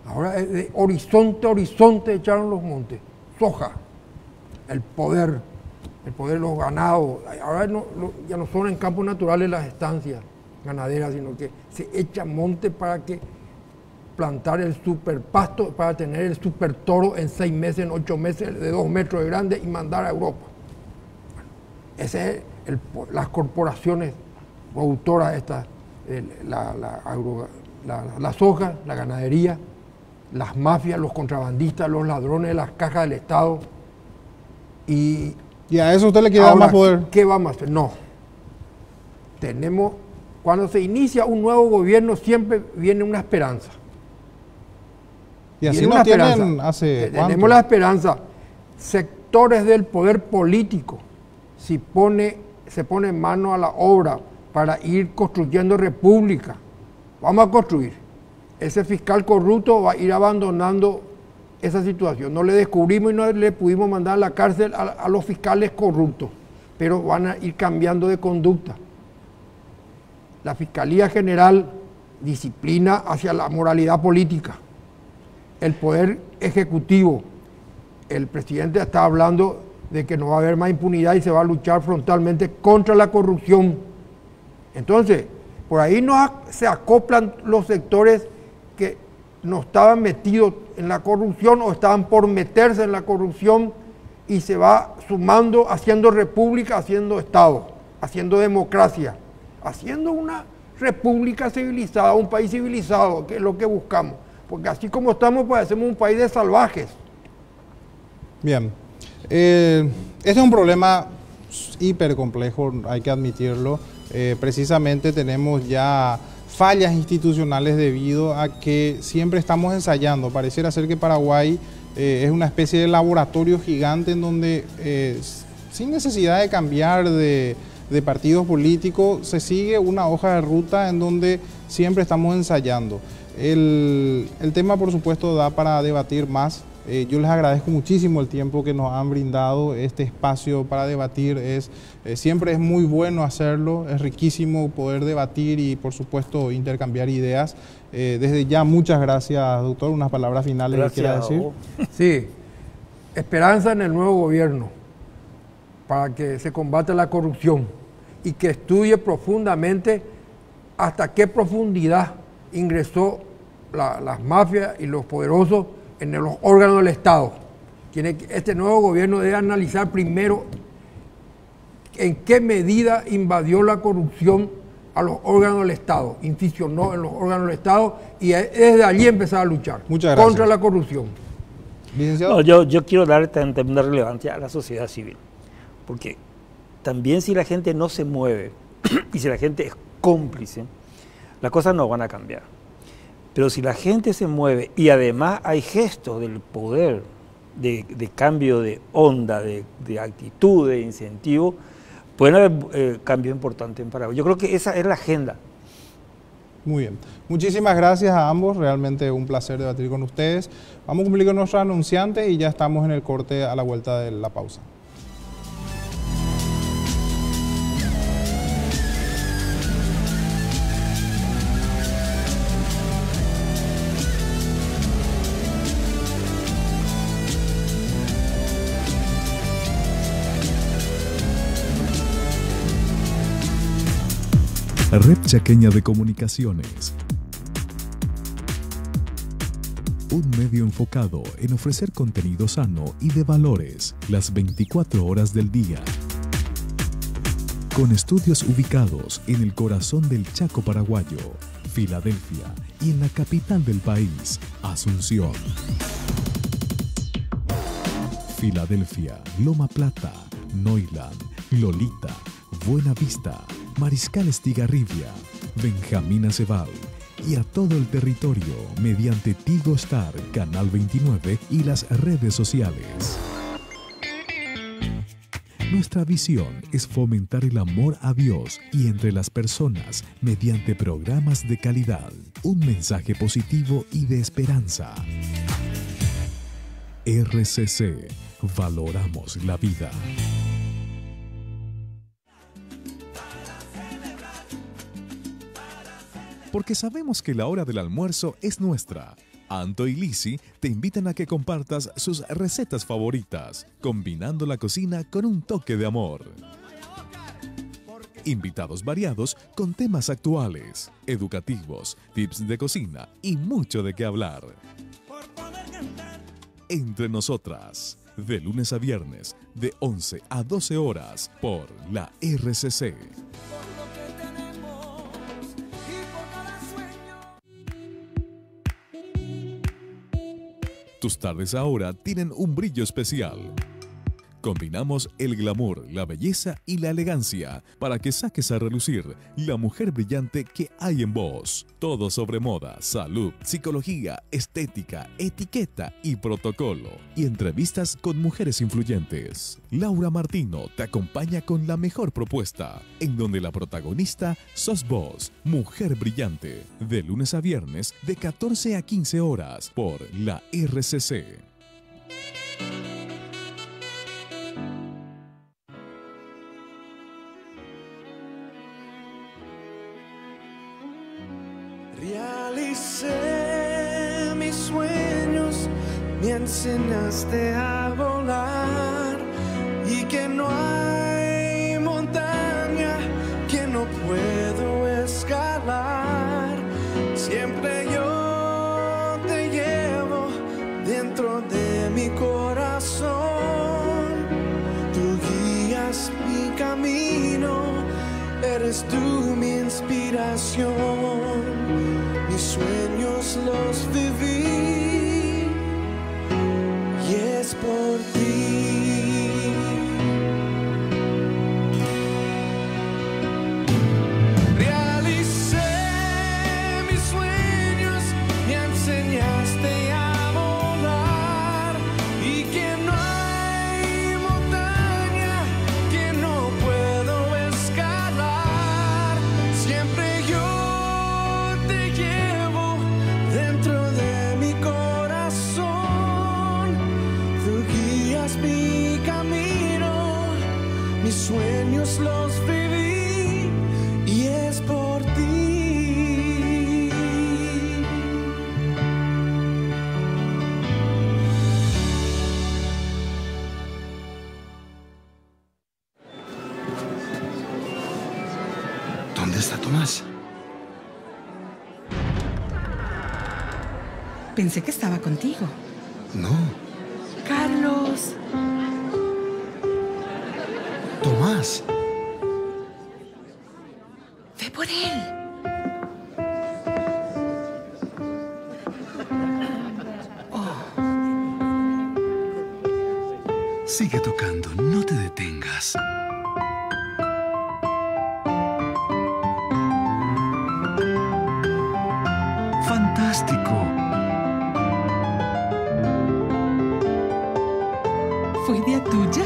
Ahora de horizonte a horizonte echaron los montes. Soja. El poder de los ganados. Ahora ya no son en campos naturales las estancias ganaderas, sino que se echa monte para que plantar el superpasto, para tener el super toro en 6 meses, en 8 meses, de 2 metros de grande y mandar a Europa. Ese es las corporaciones productoras estas, la soja, la ganadería, las mafias, los contrabandistas, los ladrones de las cajas del Estado. Y a eso usted le quiere dar más poder. ¿Qué vamos a hacer? No. Cuando se inicia un nuevo gobierno siempre viene una esperanza. Y así nos tienen hace ¿cuánto? Tenemos la esperanza. Sectores del poder político se pone mano a la obra para ir construyendo república. Vamos a construir. Ese fiscal corrupto va a ir abandonando esa situación. No le descubrimos y no le pudimos mandar a la cárcel a los fiscales corruptos, pero van a ir cambiando de conducta. La Fiscalía General disciplina hacia la moralidad política. El Poder Ejecutivo, el presidente está hablando de que no va a haber más impunidad y se va a luchar frontalmente contra la corrupción. Entonces, por ahí se acoplan los sectores que no estaban metidos en la corrupción o estaban por meterse en la corrupción y se va sumando, haciendo república, haciendo Estado, haciendo democracia, haciendo una república civilizada, un país civilizado, que es lo que buscamos. Porque así como estamos, pues hacemos un país de salvajes. Bien. Este es un problema hiper complejo, hay que admitirlo. Precisamente tenemos ya fallas institucionales debido a que siempre estamos ensayando. Pareciera ser que Paraguay es una especie de laboratorio gigante en donde sin necesidad de cambiar de partidos políticos se sigue una hoja de ruta en donde siempre estamos ensayando. El tema, por supuesto, da para debatir más. Yo les agradezco muchísimo el tiempo que nos han brindado. Este espacio para debatir siempre es muy bueno hacerlo, es riquísimo poder debatir y, por supuesto, intercambiar ideas. Desde ya, muchas gracias, doctor. Unas palabras finales que quiera decir. Sí, esperanza en el nuevo gobierno para que se combata la corrupción y que estudie profundamente hasta qué profundidad ingresó las mafias y los poderosos en los órganos del Estado. Este nuevo gobierno debe analizar primero en qué medida invadió la corrupción a los órganos del Estado, inficionó en los órganos del Estado y desde allí empezar a luchar contra la corrupción. No, yo quiero dar también una relevancia a la sociedad civil, porque también si la gente no se mueve y si la gente es cómplice, las cosas no van a cambiar. Pero si la gente se mueve y además hay gestos del poder, de cambio de onda, de actitud, de incentivo, pueden haber cambios importantes en Paraguay. Yo creo que esa es la agenda. Muy bien. Muchísimas gracias a ambos. Realmente un placer debatir con ustedes. Vamos a cumplir con nuestro anunciante y ya estamos en el corte a la vuelta de la pausa. Red Chaqueña de Comunicaciones. Un medio enfocado en ofrecer contenido sano y de valores las 24 horas del día. Con estudios ubicados en el corazón del Chaco paraguayo, Filadelfia, y en la capital del país, Asunción. Filadelfia, Loma Plata, Neuland, Lolita, Buena Vista, Mariscal Estigarribia, Benjamín Acebal y a todo el territorio mediante Tigo Star, Canal 29 y las redes sociales. Nuestra visión es fomentar el amor a Dios y entre las personas mediante programas de calidad, un mensaje positivo y de esperanza. RCC, valoramos la vida. Porque sabemos que la hora del almuerzo es nuestra. Anto y Lisi te invitan a que compartas sus recetas favoritas, combinando la cocina con un toque de amor. Invitados variados con temas actuales, educativos, tips de cocina y mucho de qué hablar. Entre nosotras, de lunes a viernes, de 11 a 12 horas, por la RCC. Tus tardes ahora tienen un brillo especial. Combinamos el glamour, la belleza y la elegancia para que saques a relucir la mujer brillante que hay en vos. Todo sobre moda, salud, psicología, estética, etiqueta y protocolo. Y entrevistas con mujeres influyentes. Laura Martino te acompaña con la mejor propuesta, en donde la protagonista sos vos, mujer brillante. De lunes a viernes, de 14 a 15 horas, por la RCC. Realicé mis sueños, me enseñaste a volar y que no hay montaña que no puedo escalar. Siempre yo te llevo dentro de mi corazón. Tú guías mi camino, eres tú mi inspiración. Mis sueños los viví y es por ti. Realicé mis sueños, me enseñaste a volar y que no hay montaña que no puedo escalar. Siempre yo te llevo dentro de mi corazón. Tú guías mi camino, mis sueños los viví y es por ti. ¿Dónde está Tomás? Pensé que estaba contigo. No. Carlos. Tomás. Ve por él. Sigue tocando, no te detengas. Fantástico. ¿Fue idea tuya?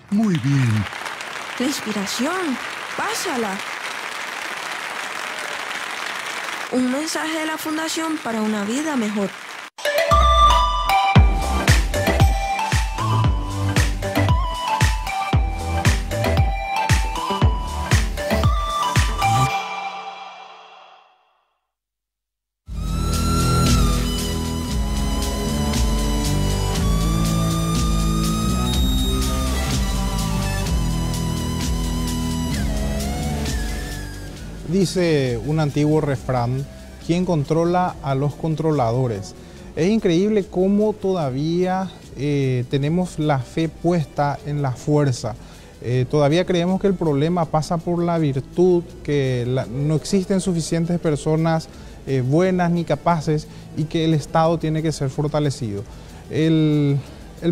Muy bien. La inspiración, pásala. Un mensaje de la Fundación para una vida mejor. Dice un antiguo refrán, ¿quién controla a los controladores? Es increíble cómo todavía tenemos la fe puesta en la fuerza. Todavía creemos que el problema pasa por la virtud, que no existen suficientes personas buenas ni capaces y que el Estado tiene que ser fortalecido. El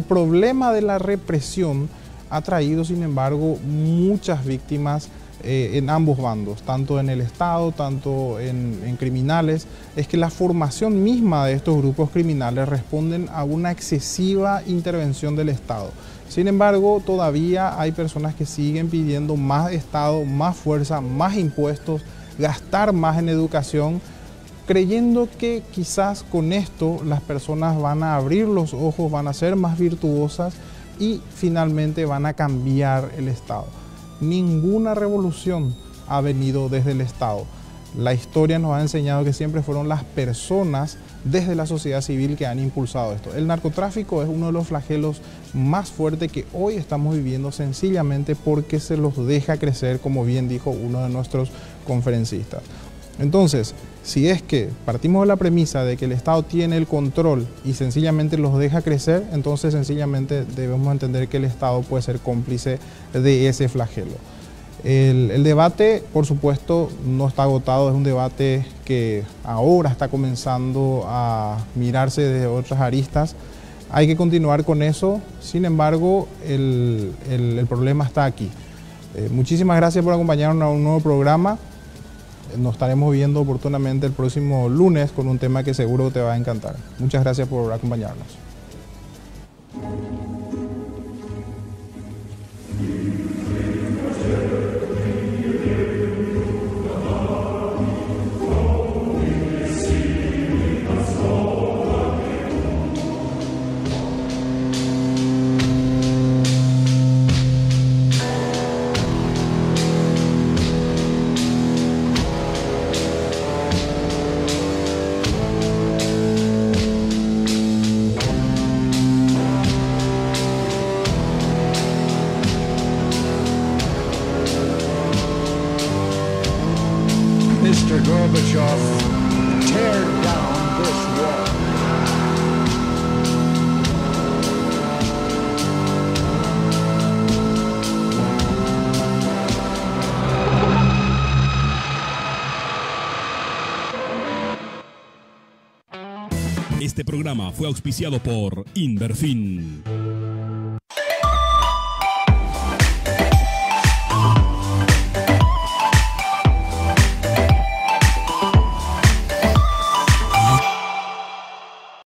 problema de la represión ha traído, sin embargo, muchas víctimas en ambos bandos, tanto en el Estado, tanto en criminales. Es que la formación misma de estos grupos criminales responden a una excesiva intervención del Estado. Sin embargo, todavía hay personas que siguen pidiendo más Estado, más fuerza, más impuestos, gastar más en educación, creyendo que quizás con esto las personas van a abrir los ojos, van a ser más virtuosas y finalmente van a cambiar el Estado. Ninguna revolución ha venido desde el Estado. La historia nos ha enseñado que siempre fueron las personas desde la sociedad civil que han impulsado esto. El narcotráfico es uno de los flagelos más fuertes que hoy estamos viviendo, sencillamente porque se los deja crecer, como bien dijo uno de nuestros conferencistas. Entonces, si es que partimos de la premisa de que el Estado tiene el control y sencillamente los deja crecer, entonces sencillamente debemos entender que el Estado puede ser cómplice de ese flagelo. El debate, por supuesto, no está agotado, es un debate que ahora está comenzando a mirarse desde otras aristas. Hay que continuar con eso, sin embargo, el problema está aquí. Muchísimas gracias por acompañarnos a un nuevo programa. Nos estaremos viendo oportunamente el próximo lunes con un tema que seguro te va a encantar. Muchas gracias por acompañarnos. Mr. Gorbachev, tear down this wall. Este programa fue auspiciado por Inverfin.